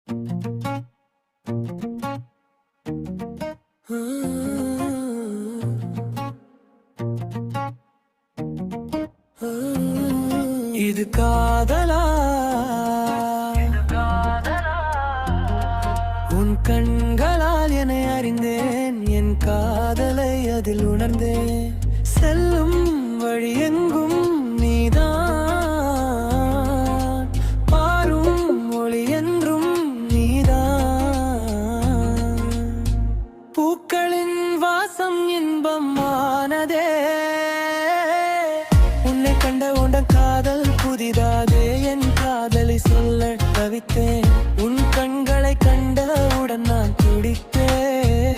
இது காதலா? உன் கண்களால் என்னை அறிந்தேன், என் காதலை அதில் உணர்ந்தேன். செல்லும் வழி எங்கும் நீதான், பாரும் மொழி என்றும் நீதான். பூக்களின் வாசம் இன்பமானதே, உன்னை கண்ட உண்டன் காதல் புதிதாதே. என் காதலை சொல்ல தவித்தேன், உன் கண்களை கண்டவுடன் நான் துடித்தேன்.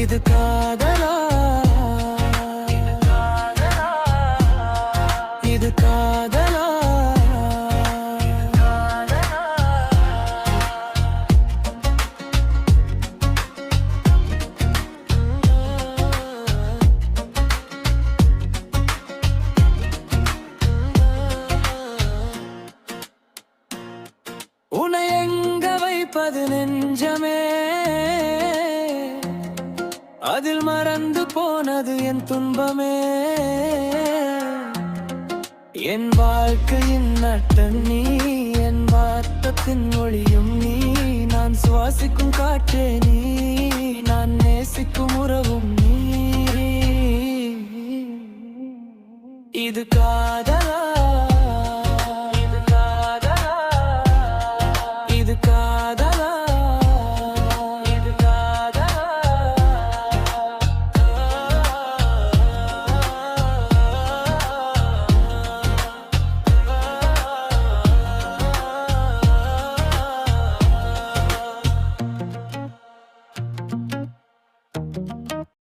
இது காதலா? இது காதலா? உன்னை எங்க வைப்பது நெஞ்சமே, அதில் மறந்து போனது என் துன்பமே. என் வாழ்க்கையின் நட்டம் நீ, என் வார்த்தத்தின் மொழியும் நீ. நான் சுவாசிக்கும் காற்றே நீ, நான் நேசிக்கும் உறவும் நீ. இது காதலா?